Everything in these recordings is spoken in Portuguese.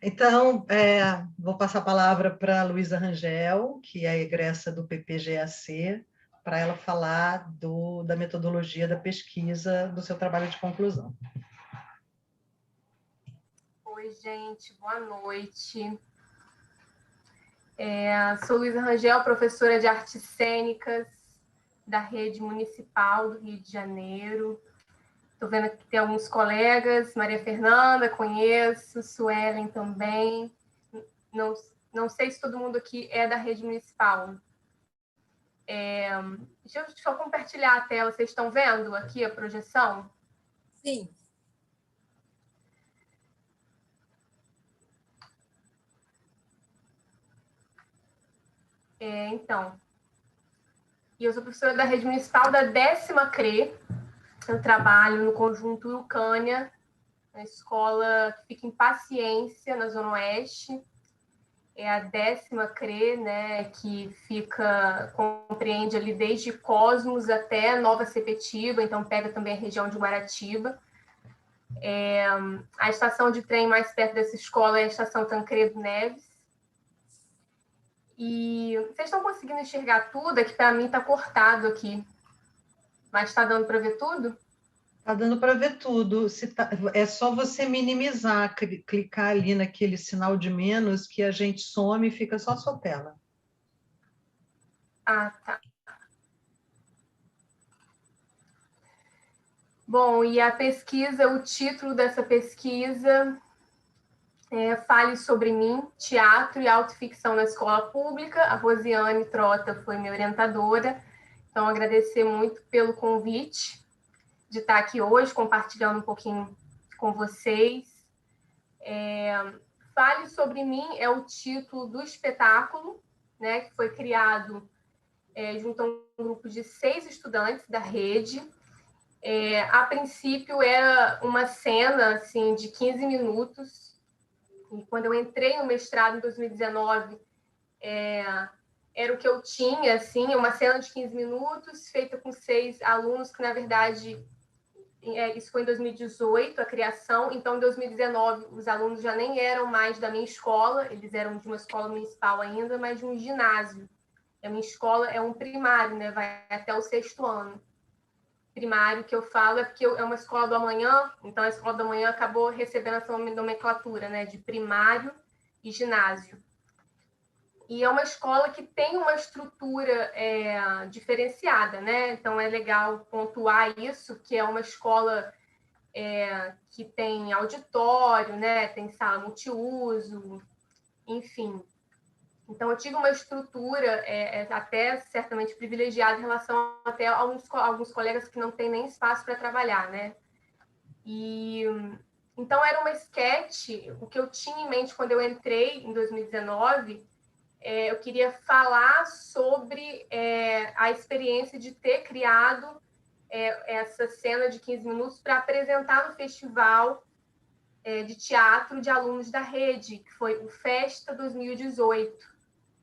Então, vou passar a palavra para a Luísa Rangel, que é a egressa do PPGAC, para ela falar da metodologia da pesquisa do seu trabalho de conclusão. Oi, gente, boa noite. Sou Luísa Rangel, professora de artes cênicas da rede municipal do Rio de Janeiro. Estou vendo que tem alguns colegas, Maria Fernanda, conheço, Suelen também. Não sei se todo mundo aqui é da rede municipal. Deixa eu só compartilhar a tela. Vocês estão vendo aqui a projeção? Sim. Então, eu sou professora da rede municipal da 10ª CRE. Eu trabalho no conjunto Lucânia, na escola que fica em Paciência, na Zona Oeste. É a 10ª CRE, né, que compreende ali desde Cosmos até Nova Sepetiba, então pega também a região de Guaratiba. A estação de trem mais perto dessa escola é a estação Tancredo Neves. E vocês estão conseguindo enxergar tudo? É que para mim está cortado aqui. Mas está dando para ver tudo? Está dando para ver tudo. É só você minimizar, clicar ali naquele sinal de menos que a gente some e fica só a sua tela. Ah, tá. Bom, e a pesquisa, o título dessa pesquisa é Fale sobre mim, teatro e autoficção na escola pública. A Rosiane Trota foi minha orientadora. Então, agradecer muito pelo convite de estar aqui hoje, compartilhando um pouquinho com vocês. Fale sobre mim é o título do espetáculo, né, que foi criado junto a um grupo de 6 estudantes da rede. A princípio, era uma cena assim, de 15 minutos. E quando eu entrei no mestrado em 2019, era o que eu tinha, assim, uma cena de 15 minutos, feita com 6 alunos, que, na verdade, isso foi em 2018, a criação. Então, em 2019, os alunos já nem eram mais da minha escola, eles eram de uma escola municipal ainda, mas de um ginásio. A minha escola é um primário, né? Vai até o 6º ano. Primário que eu falo é porque é uma escola do amanhã, então a escola do amanhã acabou recebendo essa nomenclatura, né, de primário e ginásio. E é uma escola que tem uma estrutura diferenciada, né? Então é legal pontuar isso, que é uma escola que tem auditório, né? Tem sala multiuso, enfim. Então, eu tive uma estrutura até certamente privilegiada em relação até a alguns colegas que não têm nem espaço para trabalhar, né? Então, era uma sketch, o que eu tinha em mente quando eu entrei em 2019, eu queria falar sobre a experiência de ter criado essa cena de 15 minutos para apresentar no festival de teatro de alunos da rede, que foi o Festa 2018.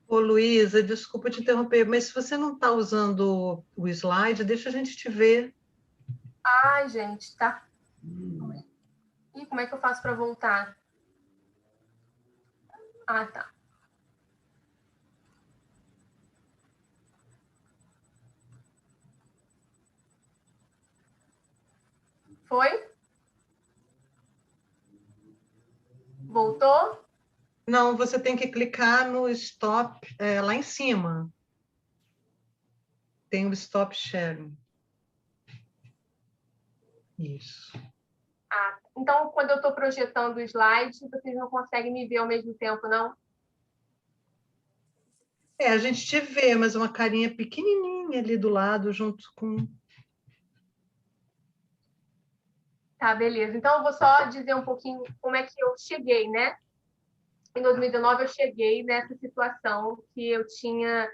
Ô, Luísa, desculpa te interromper, mas se você não está usando o slide, deixa a gente te ver. Ai, gente, tá. E como é que eu faço para voltar? Ah, tá. Foi? Voltou? Não, você tem que clicar no stop lá em cima. Tem o stop sharing. Isso. Ah, então, quando eu estou projetando o slide, vocês não conseguem me ver ao mesmo tempo, não? A gente te vê, mas uma carinha pequenininha ali do lado, junto com... Tá, beleza. Então, eu vou só dizer um pouquinho como é que eu cheguei, né? Em 2019, eu cheguei nessa situação que eu tinha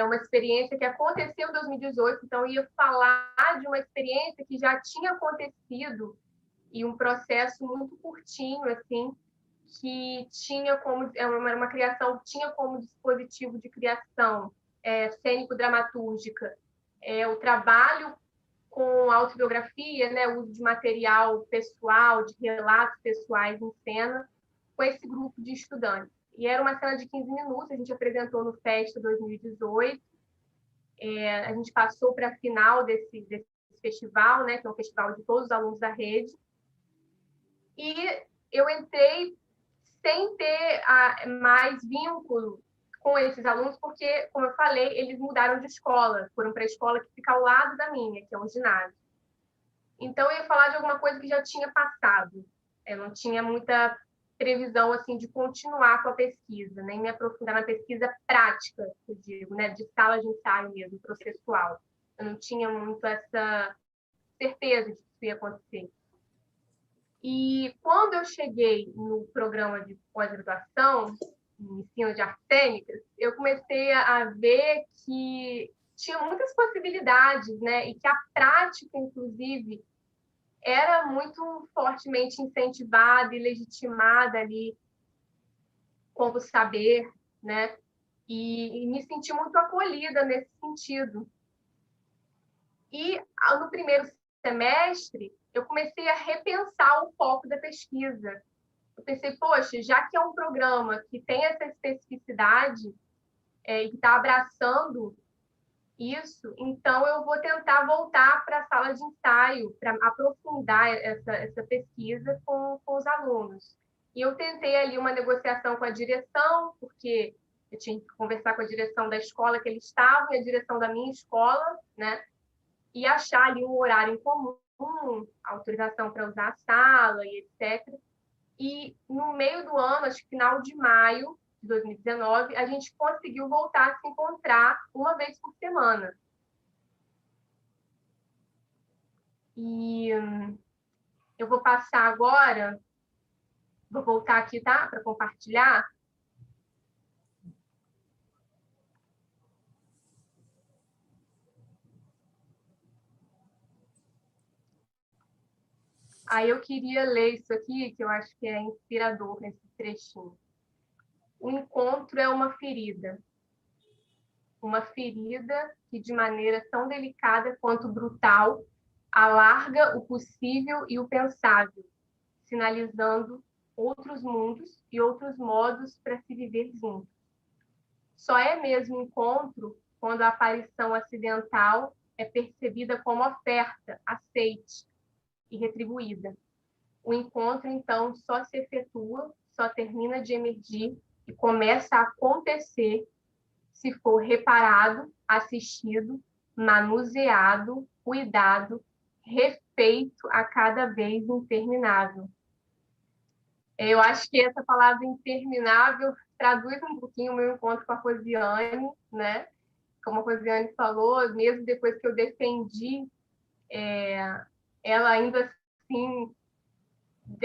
uma experiência que aconteceu em 2018, então eu ia falar de uma experiência que já tinha acontecido e um processo muito curtinho, assim, que tinha como, era uma criação, tinha como dispositivo de criação cênico-dramatúrgica o trabalho com autobiografia, né, o uso de material pessoal, de relatos pessoais em cena, com esse grupo de estudantes. E era uma cena de 15 minutos, a gente apresentou no Festa 2018, a gente passou para a final desse festival, né, que é um festival de todos os alunos da rede, e eu entrei sem ter mais vínculo com esses alunos, porque, como eu falei, eles mudaram de escola, foram para a escola que fica ao lado da minha, que é um ginásio. Então, eu ia falar de alguma coisa que já tinha passado. Eu não tinha muita previsão assim de continuar com a pesquisa, nem me aprofundar na pesquisa prática, eu digo, né, de sala de ensaio mesmo, processual. Eu não tinha muito essa certeza de que isso ia acontecer. E quando eu cheguei no programa de pós-graduação, em ensino de artes cênicas, eu comecei a ver que tinha muitas possibilidades, né, e que a prática, inclusive, era muito fortemente incentivada e legitimada ali como saber, né? E me senti muito acolhida nesse sentido. E no primeiro semestre, eu comecei a repensar o foco da pesquisa. Eu pensei, poxa, já que é um programa que tem essa especificidade e que está abraçando isso, então eu vou tentar voltar para a sala de ensaio, para aprofundar essa pesquisa com os alunos. E eu tentei ali uma negociação com a direção, porque eu tinha que conversar com a direção da escola que eles estavam e a direção da minha escola, né? E achar ali um horário em comum, autorização para usar a sala e etc. E no meio do ano, acho que final de maio de 2019, a gente conseguiu voltar a se encontrar uma vez por semana. E eu vou passar agora, vou voltar aqui, tá? Para compartilhar. Aí eu queria ler isso aqui, que eu acho que é inspirador nesse trechinho. O encontro é uma ferida que, de maneira tão delicada quanto brutal, alarga o possível e o pensável, sinalizando outros mundos e outros modos para se viver juntos. Só é mesmo encontro quando a aparição acidental é percebida como oferta, aceite e retribuída. O encontro, então, só se efetua, só termina de emergir e começa a acontecer se for reparado, assistido, manuseado, cuidado, refeito a cada vez interminável. Eu acho que essa palavra interminável traduz um pouquinho o meu encontro com a Rosiane, né? Como a Rosiane falou, mesmo depois que eu defendi, ela ainda assim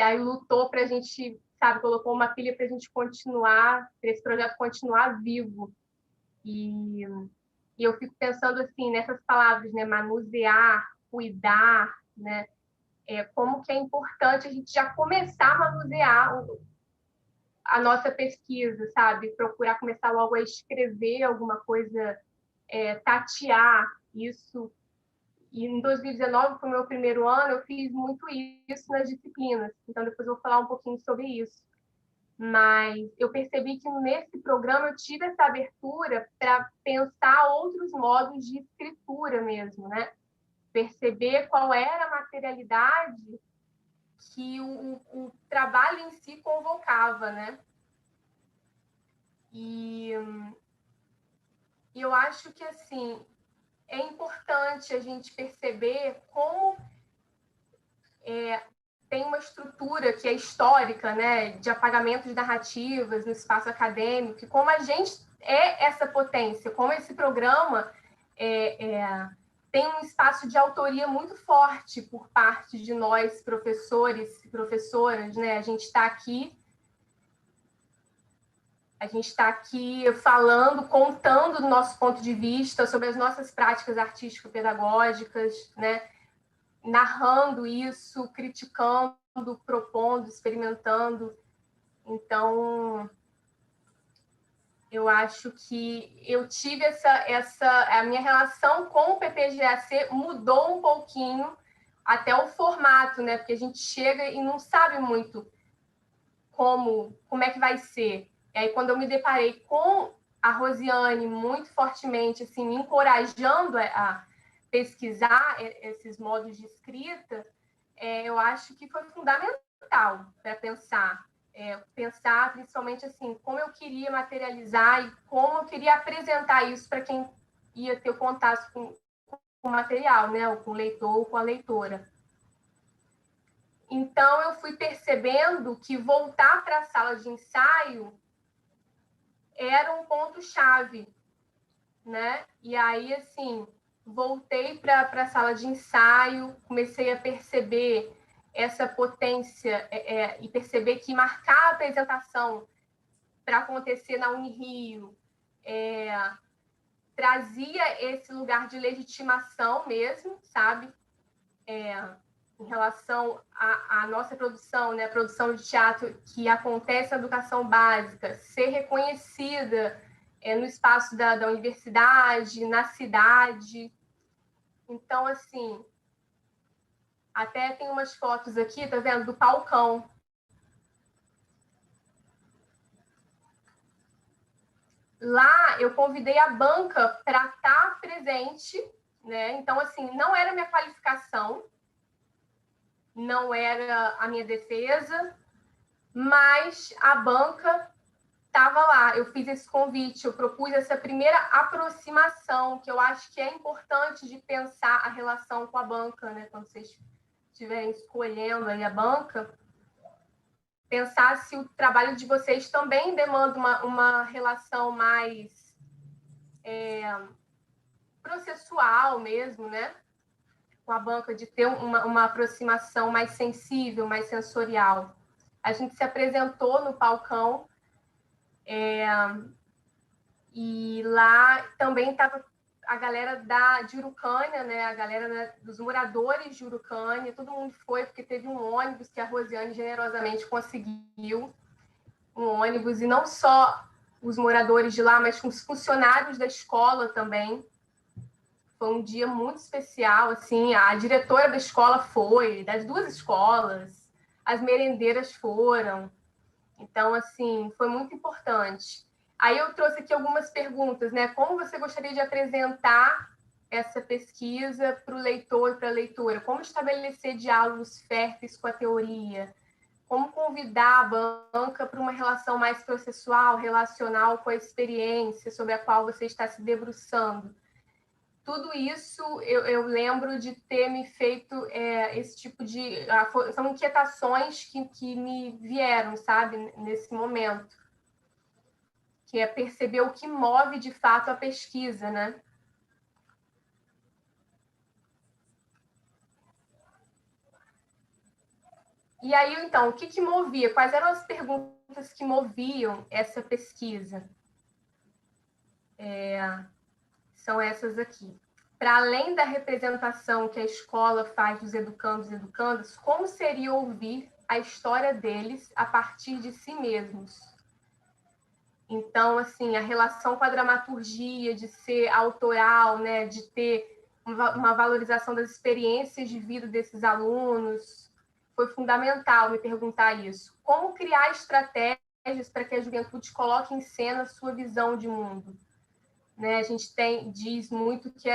aí lutou para a gente, sabe, colocou uma pilha para a gente continuar, para esse projeto continuar vivo. E eu fico pensando assim nessas palavras, né, manusear, cuidar, né, como que é importante a gente já começar a manusear a nossa pesquisa, sabe, procurar começar logo a escrever alguma coisa, tatear isso. E em 2019, foi o meu primeiro ano, eu fiz muito isso nas disciplinas. Então, depois eu vou falar um pouquinho sobre isso. Mas eu percebi que nesse programa eu tive essa abertura para pensar outros modos de escritura mesmo, né? Perceber qual era a materialidade que o trabalho em si convocava, né? E eu acho que, assim, é importante a gente perceber como tem uma estrutura que é histórica, né, de apagamento de narrativas no espaço acadêmico, e como a gente é essa potência, como esse programa tem um espaço de autoria muito forte por parte de nós, professores e professoras, né? A gente está aqui falando, contando do nosso ponto de vista sobre as nossas práticas artístico-pedagógicas, né? Narrando isso, criticando, propondo, experimentando. Então, eu acho que eu tive a minha relação com o PPGAC mudou um pouquinho, até o formato, né? Porque a gente chega e não sabe muito como é que vai ser. E aí, quando eu me deparei com a Rosiane muito fortemente, assim, me encorajando a pesquisar esses modos de escrita, eu acho que foi fundamental para pensar principalmente assim, como eu queria materializar e como eu queria apresentar isso para quem ia ter o contato com o material, né, ou com o leitor ou com a leitora. Então, eu fui percebendo que voltar para a sala de ensaio era um ponto-chave, né? E aí, assim, voltei para a sala de ensaio, comecei a perceber essa potência e perceber que marcar a apresentação para acontecer na Unirio trazia esse lugar de legitimação mesmo, sabe? Em relação à nossa produção, né? A produção de teatro que acontece na educação básica, ser reconhecida no espaço da universidade, na cidade. Então, assim, até tem umas fotos aqui, tá vendo? Do palcão. Lá, eu convidei a banca para estar presente, né? Então, assim, não era minha qualificação, não era a minha defesa, mas a banca estava lá. Eu fiz esse convite, eu propus essa primeira aproximação, que eu acho que é importante de pensar a relação com a banca, né? Quando vocês estiverem escolhendo aí a banca, pensar se o trabalho de vocês também demanda uma relação mais processual mesmo, né? Com a banca, de ter uma aproximação mais sensível, mais sensorial. A gente se apresentou no palcão e lá também estava a galera de Urucânia, né? A galera dos moradores de Urucânia, todo mundo foi, porque teve um ônibus que a Rosiane generosamente conseguiu, um ônibus, e não só os moradores de lá, mas com os funcionários da escola também. Foi um dia muito especial, assim, a diretora da escola foi, das duas escolas, as merendeiras foram. Então, assim, foi muito importante. Aí eu trouxe aqui algumas perguntas, né? Como você gostaria de apresentar essa pesquisa para o leitor e para a leitora? Como estabelecer diálogos férteis com a teoria? Como convidar a banca para uma relação mais processual, relacional com a experiência sobre a qual você está se debruçando? Tudo isso eu lembro de ter me feito esse tipo de... São inquietações que me vieram, sabe, nesse momento. Que é perceber o que move, de fato, a pesquisa, né? E aí, então, o que movia? Quais eram as perguntas que moviam essa pesquisa? São essas aqui. Para além da representação que a escola faz dos educandos e educandas, como seria ouvir a história deles a partir de si mesmos? Então, assim, a relação com a dramaturgia, de ser autoral, né, de ter uma valorização das experiências de vida desses alunos, foi fundamental me perguntar isso. Como criar estratégias para que a juventude coloque em cena a sua visão de mundo? Né, a gente diz muito que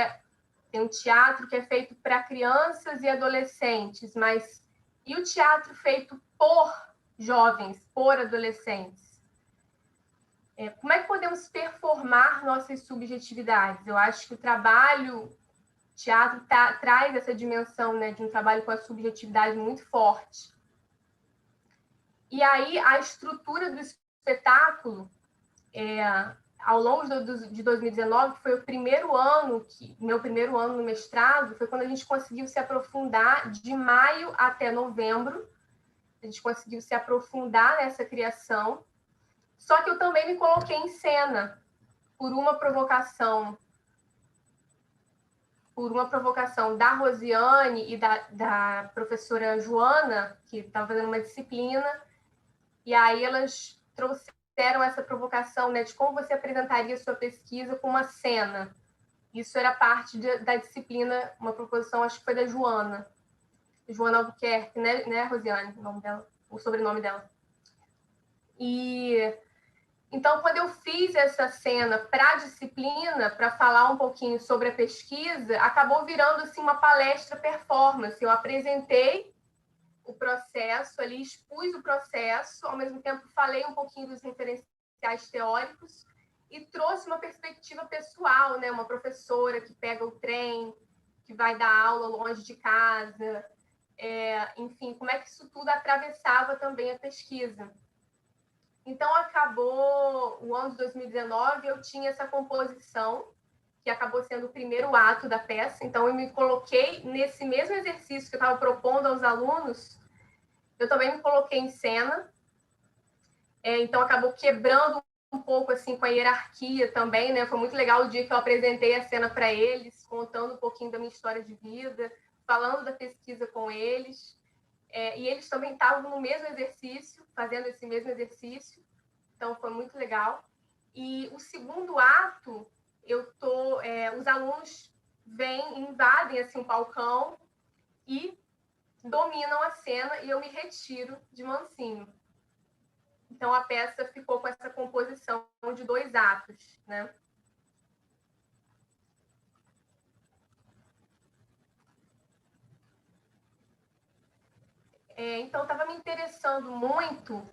tem um teatro que é feito para crianças e adolescentes, mas e o teatro feito por jovens, por adolescentes? Como é que podemos performar nossas subjetividades? Eu acho que o teatro traz essa dimensão, né, de um trabalho com a subjetividade muito forte. E aí, a estrutura do espetáculo, ao longo de 2019, que foi o meu primeiro ano no mestrado, foi quando a gente conseguiu se aprofundar de maio até novembro. A gente conseguiu se aprofundar nessa criação. Só que eu também me coloquei em cena por uma provocação da Rosiane e da professora Joana, que estava fazendo uma disciplina, e aí elas trouxeram essa provocação, né, de como você apresentaria sua pesquisa com uma cena. Isso era parte da disciplina, uma proposição, acho que foi da Joana Albuquerque, né Rosiane, o sobrenome dela. E então, quando eu fiz essa cena para a disciplina, para falar um pouquinho sobre a pesquisa, acabou virando assim uma palestra performance. Eu apresentei o processo ali, expus o processo, ao mesmo tempo falei um pouquinho dos referenciais teóricos e trouxe uma perspectiva pessoal, né? Uma professora que pega o trem, que vai dar aula longe de casa, enfim, como é que isso tudo atravessava também a pesquisa. Então, acabou o ano de 2019, eu tinha essa composição, que acabou sendo o primeiro ato da peça. Então, eu me coloquei nesse mesmo exercício que eu estava propondo aos alunos, eu também me coloquei em cena. Então, acabou quebrando um pouco assim com a hierarquia também, né? Foi muito legal o dia que eu apresentei a cena para eles, contando um pouquinho da minha história de vida, falando da pesquisa com eles. E eles também estavam no mesmo exercício, fazendo esse mesmo exercício. Então, foi muito legal. E o segundo ato, os alunos invadem assim, um balcão e dominam a cena e eu me retiro de mansinho. Então, a peça ficou com essa composição de 2 atos, né? Então, estava me interessando muito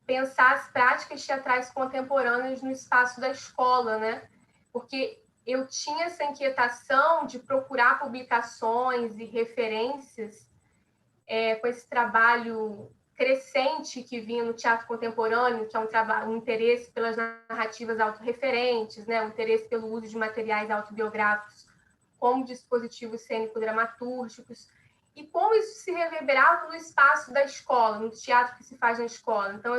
pensar as práticas teatrais contemporâneas no espaço da escola, né? Porque eu tinha essa inquietação de procurar publicações e referências com esse trabalho crescente que vinha no teatro contemporâneo, que é um interesse pelas narrativas autorreferentes, né? Um interesse pelo uso de materiais autobiográficos como dispositivos cênico-dramatúrgicos, e como isso se reverberava no espaço da escola, no teatro que se faz na escola. Então,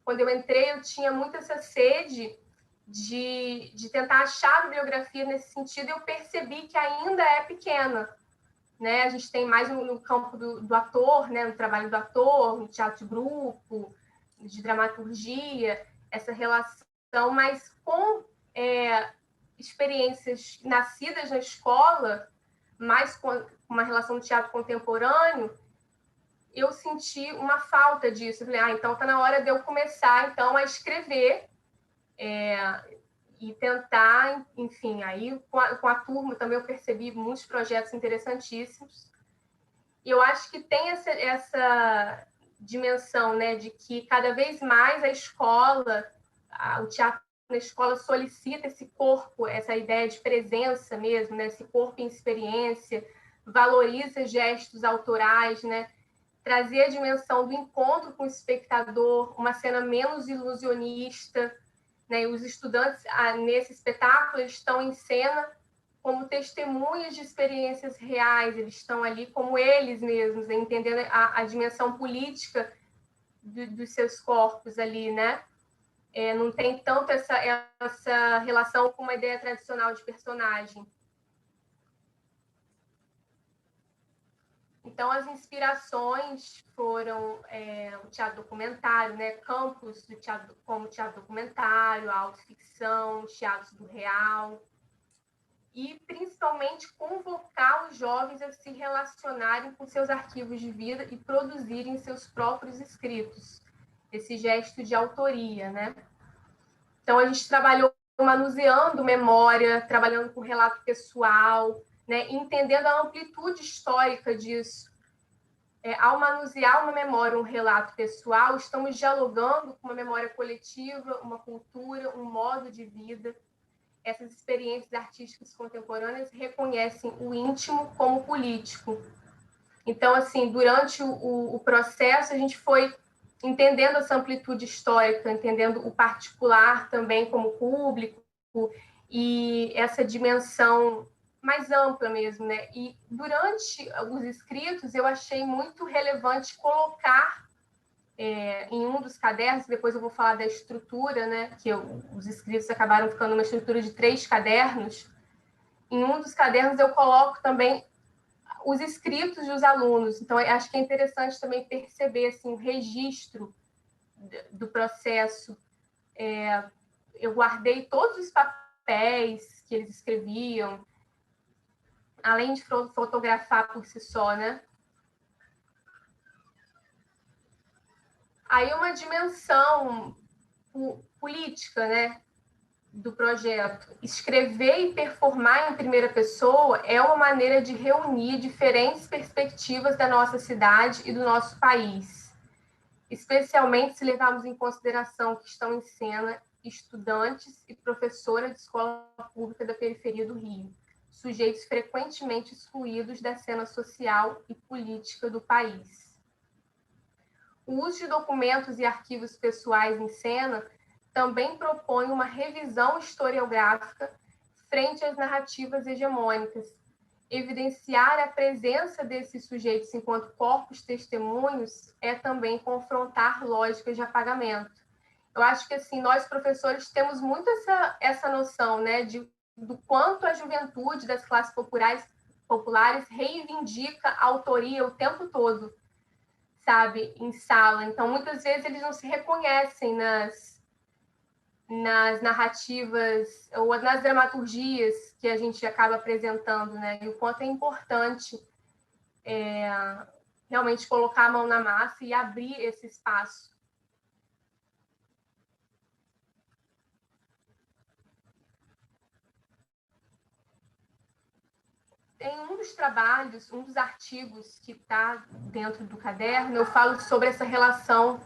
quando eu entrei, eu tinha muito essa sede de tentar achar a bibliografia nesse sentido, e eu percebi que ainda é pequena, né? A gente tem mais no campo do ator, né? No trabalho do ator, no teatro de grupo, de dramaturgia, essa relação, mas com experiências nascidas na escola, mais com uma relação de teatro contemporâneo, eu senti uma falta disso. Eu falei, então está na hora de eu começar então a escrever e tentar, enfim, aí com a turma também eu percebi muitos projetos interessantíssimos. E eu acho que tem essa dimensão, né, de que cada vez mais a escola, o teatro na escola solicita esse corpo, essa ideia de presença mesmo, né, esse corpo em experiência, valoriza gestos autorais, né, trazer a dimensão do encontro com o espectador, uma cena menos ilusionista, né, e os estudantes nesse espetáculo eles estão em cena como testemunhas de experiências reais, eles estão ali como eles mesmos, entendendo a dimensão política dos seus corpos ali, né? Não tem tanto essa relação com uma ideia tradicional de personagem. Então, as inspirações foram o teatro documentário, né? Campos do teatro, como teatro documentário, a autoficção, teatro do real, e principalmente convocar os jovens a se relacionarem com seus arquivos de vida e produzirem seus próprios escritos, esse gesto de autoria, né? Então, a gente trabalhou manuseando memória, trabalhando com relato pessoal, né? Entendendo a amplitude histórica disso. Ao manusear uma memória, um relato pessoal, estamos dialogando com uma memória coletiva, uma cultura, um modo de vida. Essas experiências artísticas contemporâneas reconhecem o íntimo como político. Então, assim, durante o processo, a gente foi entendendo essa amplitude histórica, entendendo o particular também como público, e essa dimensão mais ampla mesmo, né? E durante os escritos, eu achei muito relevante colocar em um dos cadernos, depois eu vou falar da estrutura, né? Que os escritos acabaram ficando uma estrutura de 3 cadernos. Em um dos cadernos eu coloco também os escritos dos alunos. Então, acho que é interessante também perceber assim, o registro do processo. Eu guardei todos os papéis que eles escreviam, além de fotografar por si só, né? Aí uma dimensão política, né, do projeto. Escrever e performar em primeira pessoa é uma maneira de reunir diferentes perspectivas da nossa cidade e do nosso país, especialmente se levarmos em consideração que estão em cena estudantes e professoras de escola pública da periferia do Rio, sujeitos frequentemente excluídos da cena social e política do país. O uso de documentos e arquivos pessoais em cena também propõe uma revisão historiográfica frente às narrativas hegemônicas. Evidenciar a presença desses sujeitos enquanto corpos testemunhos é também confrontar lógicas de apagamento. Eu acho que, assim, nós, professores, temos muito essa noção, né, do quanto a juventude das classes populares reivindica a autoria o tempo todo, sabe, em sala. Então, muitas vezes, eles não se reconhecem nas narrativas ou nas dramaturgias que a gente acaba apresentando, né? E o quanto é importante realmente colocar a mão na massa e abrir esse espaço. Em um dos trabalhos, um dos artigos que está dentro do caderno, eu falo sobre essa relação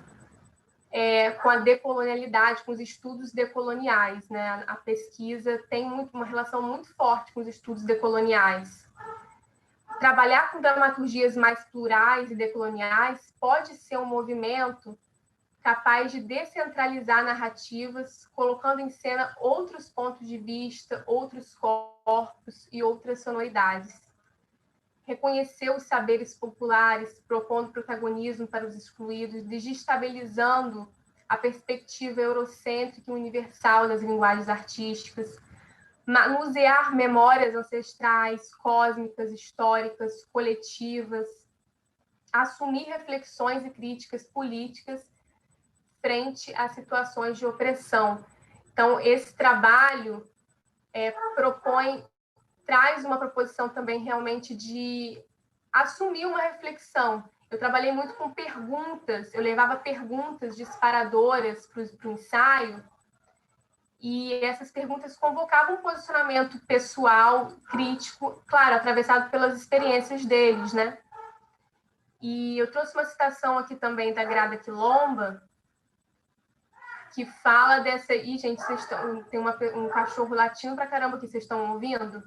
com a decolonialidade, com os estudos decoloniais, né? A pesquisa tem uma relação muito forte com os estudos decoloniais. Trabalhar com dramaturgias mais plurais e decoloniais pode ser um movimento capaz de descentralizar narrativas, colocando em cena outros pontos de vista, outros corpos e outras sonoridades. Reconhecer os saberes populares, propondo protagonismo para os excluídos, desestabilizando a perspectiva eurocêntrica e universal das linguagens artísticas, manusear memórias ancestrais, cósmicas, históricas, coletivas, assumir reflexões e críticas políticas frente a situações de opressão. Então, esse trabalho traz uma proposição também realmente de assumir uma reflexão. Eu trabalhei muito com perguntas, eu levava perguntas disparadoras para o ensaio, e essas perguntas convocavam um posicionamento pessoal, crítico, claro, atravessado pelas experiências deles, né? E eu trouxe uma citação aqui também da Grada Quilomba, que fala dessa... Ih, gente, tem um cachorro latindo pra caramba aqui, vocês estão ouvindo?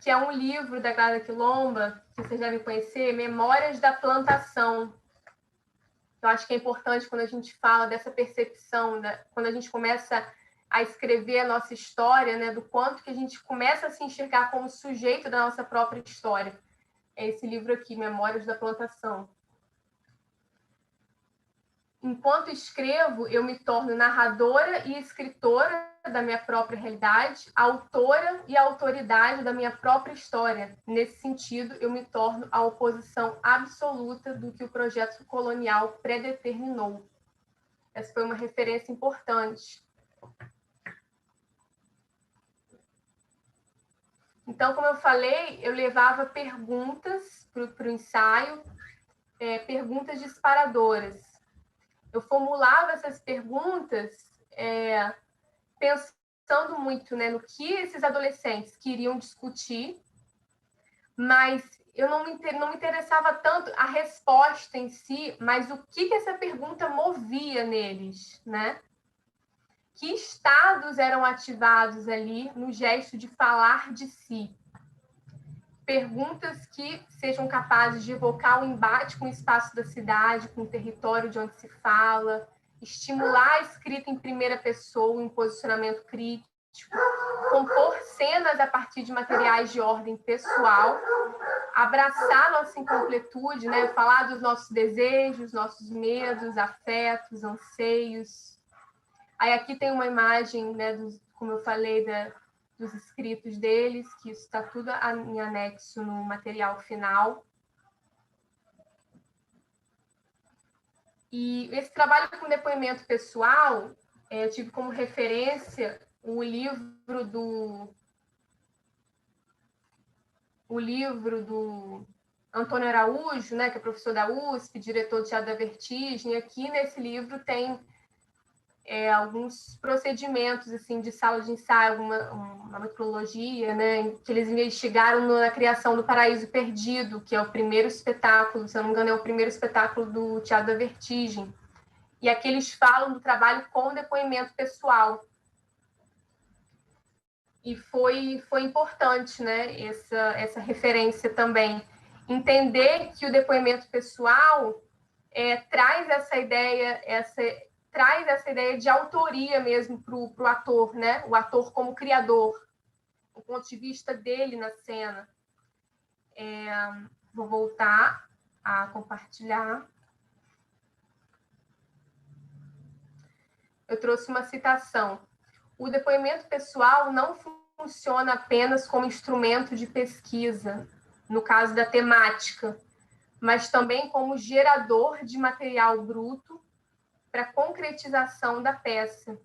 Que é um livro da Grada Quilomba, que vocês devem conhecer, Memórias da Plantação. Eu acho que é importante quando a gente fala dessa percepção, né? Quando a gente começa a escrever a nossa história, né? Do quanto que a gente começa a se enxergar como sujeito da nossa própria história. É esse livro aqui, Memórias da Plantação. Enquanto escrevo, eu me torno narradora e escritora da minha própria realidade, autora e autoridade da minha própria história. Nesse sentido, eu me torno a oposição absoluta do que o projeto colonial predeterminou. Essa foi uma referência importante. Então, como eu falei, eu levava perguntas para o ensaio, perguntas disparadoras. Eu formulava essas perguntas pensando muito, né, no que esses adolescentes queriam discutir, mas eu não me interessava tanto a resposta em si, mas o que essa pergunta movia neles, né? Que estados eram ativados ali no gesto de falar de si? Perguntas que sejam capazes de evocar o embate com o espaço da cidade, com o território de onde se fala, estimular a escrita em primeira pessoa, em posicionamento crítico, compor cenas a partir de materiais de ordem pessoal, abraçar nossa incompletude, né? Falar dos nossos desejos, nossos medos, afetos, anseios. Aí aqui tem uma imagem, né, como eu falei, dos escritos deles, que isso está tudo em anexo no material final. E esse trabalho com depoimento pessoal, eu tive como referência o livro do Antônio Araújo, né, que é professor da USP, diretor do Teatro da Vertigem. Aqui nesse livro tem alguns procedimentos assim de sala de ensaio, uma metodologia, né, que eles investigaram na criação do Paraíso Perdido, que é o primeiro espetáculo, se eu não me engano, é o primeiro espetáculo do Teatro da Vertigem. E aqui eles falam do trabalho com depoimento pessoal. E foi importante, né, essa referência também. Entender que o depoimento pessoal traz essa ideia de autoria mesmo para o ator, né? O ator como criador, o ponto de vista dele na cena. Vou voltar a compartilhar. Eu trouxe uma citação. O depoimento pessoal não funciona apenas como instrumento de pesquisa, no caso da temática, mas também como gerador de material bruto para a concretização da peça.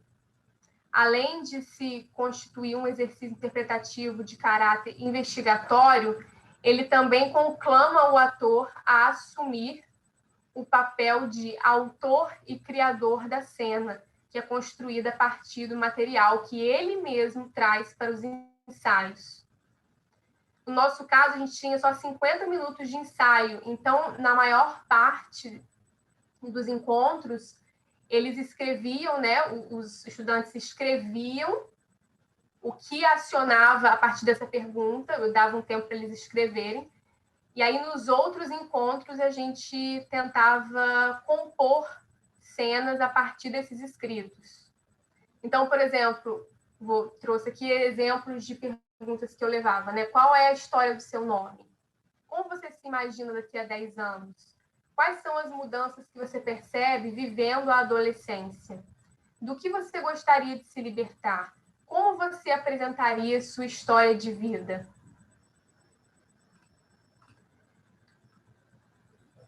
Além de se constituir um exercício interpretativo de caráter investigatório, ele também conclama o ator a assumir o papel de autor e criador da cena, que é construída a partir do material que ele mesmo traz para os ensaios. No nosso caso, a gente tinha só 50 minutos de ensaio, então, na maior parte dos encontros, eles escreviam, né, os estudantes escreviam o que acionava a partir dessa pergunta, eu dava um tempo para eles escreverem, e aí nos outros encontros a gente tentava compor cenas a partir desses escritos. Então, por exemplo, trouxe aqui exemplos de perguntas que eu levava, né? Qual é a história do seu nome? Como você se imagina daqui a 10 anos? Quais são as mudanças que você percebe vivendo a adolescência? Do que você gostaria de se libertar? Como você apresentaria sua história de vida?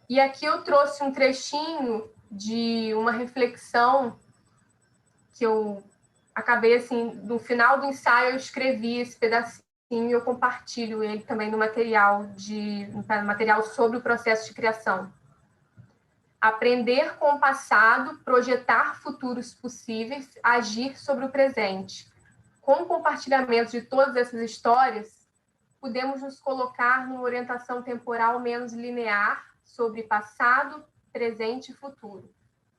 E aqui eu trouxe um trechinho de uma reflexão que eu acabei, assim, no final do ensaio eu escrevi esse pedacinho e eu compartilho ele também no material sobre o processo de criação. Aprender com o passado, projetar futuros possíveis, agir sobre o presente. Com o compartilhamento de todas essas histórias, podemos nos colocar numa orientação temporal menos linear sobre passado, presente e futuro.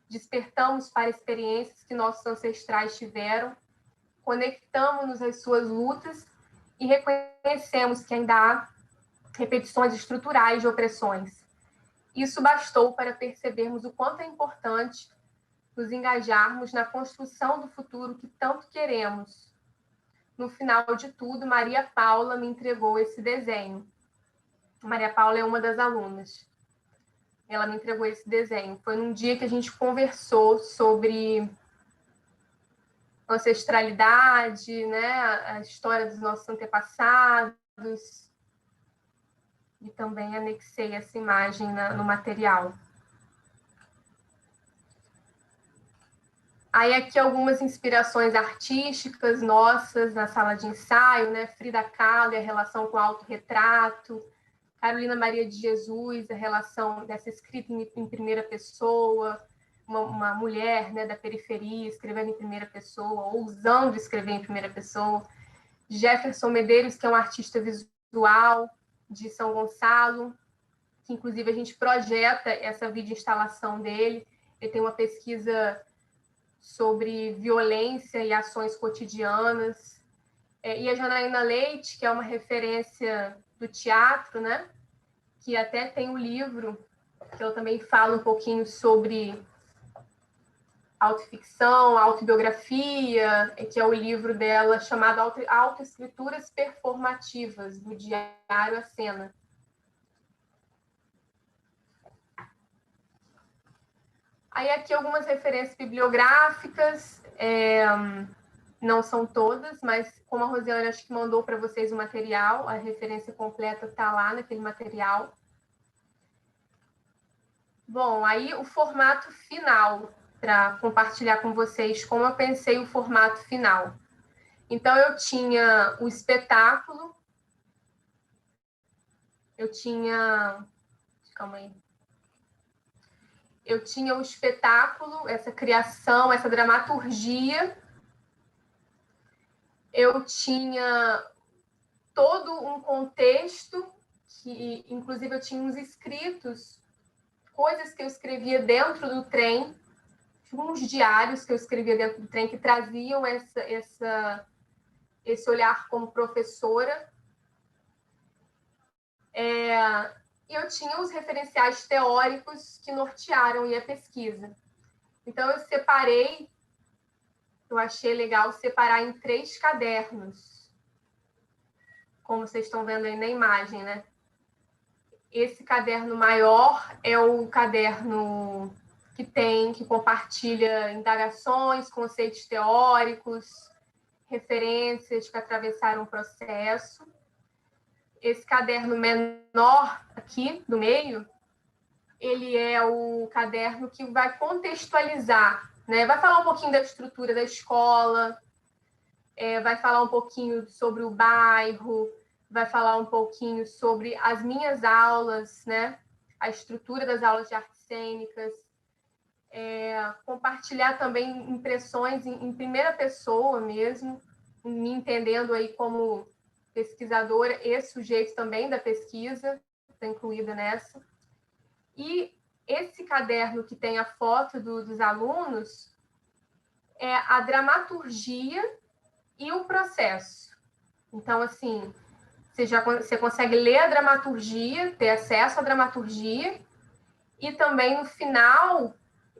Despertamos para experiências que nossos ancestrais tiveram, conectamos-nos às suas lutas e reconhecemos que ainda há repetições estruturais de opressões. Isso bastou para percebermos o quanto é importante nos engajarmos na construção do futuro que tanto queremos. No final de tudo, Maria Paula me entregou esse desenho. Maria Paula é uma das alunas. Ela me entregou esse desenho. Foi num dia que a gente conversou sobre ancestralidade, né, a história dos nossos antepassados, e também anexei essa imagem no material. Aí aqui algumas inspirações artísticas nossas na sala de ensaio, né? Frida Kahlo e a relação com o autorretrato, Carolina Maria de Jesus, a relação dessa escrita em primeira pessoa, uma mulher, né, da periferia escrevendo em primeira pessoa, ousando escrever em primeira pessoa. Jefferson Medeiros, que é um artista visual de São Gonçalo, que inclusive a gente projeta essa videoinstalação dele. Ele tem uma pesquisa sobre violência e ações cotidianas. E a Janaína Leite, que é uma referência do teatro, né? Que até tem um livro que eu também falo um pouquinho sobre autoficção, autobiografia, que é o livro dela chamado Autoescrituras Performativas, do Diário à Cena. Aí aqui algumas referências bibliográficas, não são todas, mas como a Rosiane acho que mandou para vocês o material, a referência completa está lá naquele material. Bom, aí o formato final, para compartilhar com vocês como eu pensei o formato final. Então, eu tinha o espetáculo, eu tinha... Calma aí. Eu tinha o espetáculo, essa criação, essa dramaturgia. Eu tinha todo um contexto, que inclusive eu tinha uns escritos, coisas que eu escrevia dentro do trem, uns diários que eu escrevia dentro do trem que traziam esse olhar como professora. E eu tinha os referenciais teóricos que nortearam a pesquisa. Então, eu achei legal separar em 3 cadernos, como vocês estão vendo aí na imagem, né? Esse caderno maior é o caderno que compartilha indagações, conceitos teóricos, referências que atravessaram o processo. Esse caderno menor aqui, do meio, ele é o caderno que vai contextualizar, né? Vai falar um pouquinho da estrutura da escola, vai falar um pouquinho sobre o bairro, vai falar um pouquinho sobre as minhas aulas, né? A estrutura das aulas de artes cênicas, compartilhar também impressões em primeira pessoa mesmo, me entendendo aí como pesquisadora e sujeito também da pesquisa, está incluída nessa. E esse caderno que tem a foto dos alunos é a dramaturgia e o processo. Então, assim, você consegue ler a dramaturgia, ter acesso à dramaturgia, e também, no final,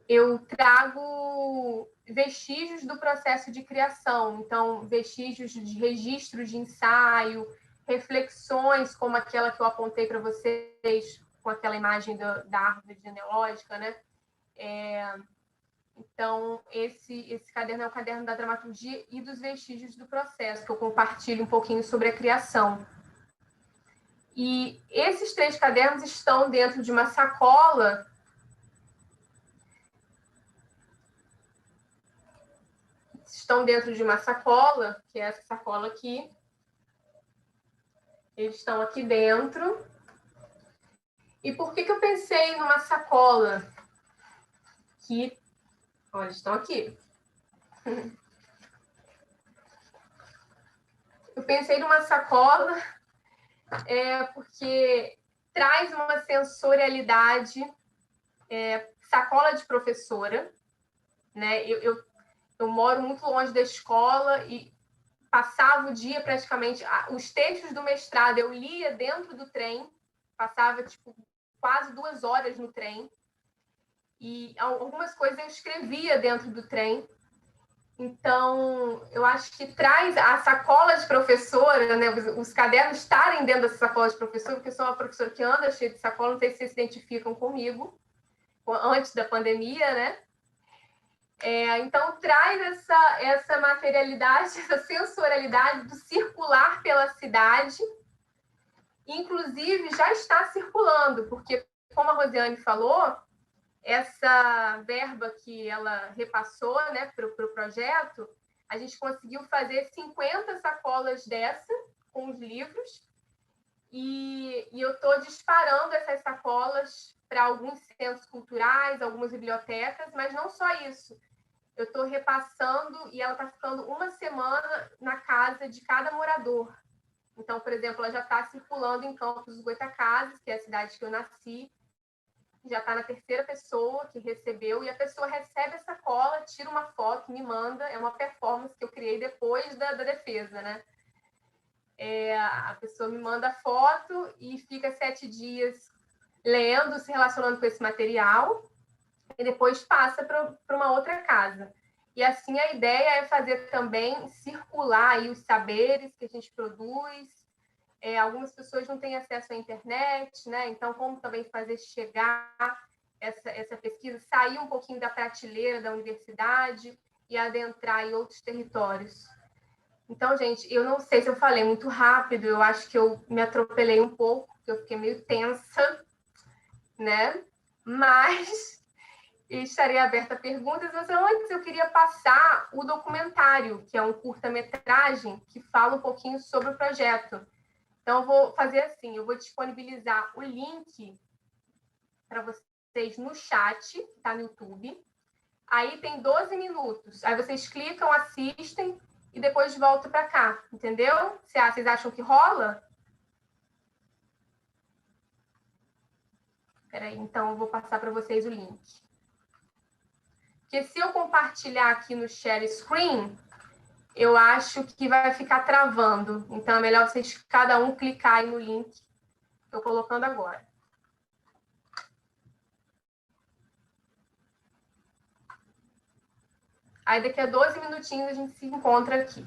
eu trago vestígios do processo de criação. Então, vestígios de registros de ensaio, reflexões como aquela que eu apontei para vocês, com aquela imagem da árvore genealógica, né? Então, esse caderno é o caderno da dramaturgia e dos vestígios do processo, que eu compartilho um pouquinho sobre a criação. E esses 3 cadernos estão dentro de uma sacola que é essa sacola aqui. Eles estão aqui dentro. E por que eu pensei numa sacola? Olha, eles estão aqui. Eu pensei numa sacola porque traz uma sensorialidade, sacola de professora, né? Eu moro muito longe da escola e passava o dia praticamente... Os textos do mestrado eu lia dentro do trem, passava quase 2 horas no trem, e algumas coisas eu escrevia dentro do trem. Então, eu acho que traz a sacola de professora, né? Os cadernos estarem dentro dessa sacola de professora, porque eu sou uma professora que anda cheia de sacola, não sei se vocês se identificam comigo, antes da pandemia, né? Então, traz essa materialidade, essa sensorialidade do circular pela cidade. Inclusive, já está circulando, porque, como a Rosiane falou, essa verba que ela repassou, né, para o projeto, a gente conseguiu fazer 50 sacolas dessa, com os livros, e eu estou disparando essas sacolas para alguns centros culturais, algumas bibliotecas, mas não só isso. Eu estou repassando e ela está ficando 1 semana na casa de cada morador. Então, por exemplo, ela já está circulando em Campos dos Goytacazes, que é a cidade que eu nasci, já está na 3ª pessoa que recebeu, e a pessoa recebe a sacola, tira uma foto, me manda, é uma performance que eu criei depois da defesa, né? A pessoa me manda a foto e fica 7 dias lendo, se relacionando com esse material, e depois passa para uma outra casa. E assim a ideia é fazer também circular aí os saberes que a gente produz. Algumas pessoas não têm acesso à internet, né? Então, como também fazer chegar essa pesquisa, sair um pouquinho da prateleira da universidade e adentrar em outros territórios. Então, gente, eu não sei se eu falei muito rápido, eu acho que eu me atropelei um pouco, porque eu fiquei meio tensa, né? Mas estarei aberta a perguntas, mas antes eu queria passar o documentário, que é um curta-metragem que fala um pouquinho sobre o projeto. Então, eu vou fazer assim, eu vou disponibilizar o link para vocês no chat, que está no YouTube. Aí tem 12 minutos. Aí vocês clicam, assistem e depois voltam para cá, entendeu? Vocês acham que rola? Espera aí, então eu vou passar para vocês o link. Porque se eu compartilhar aqui no share screen, eu acho que vai ficar travando. Então é melhor vocês, cada um, clicar aí no link que estou colocando agora. Aí daqui a 12 minutinhos a gente se encontra aqui.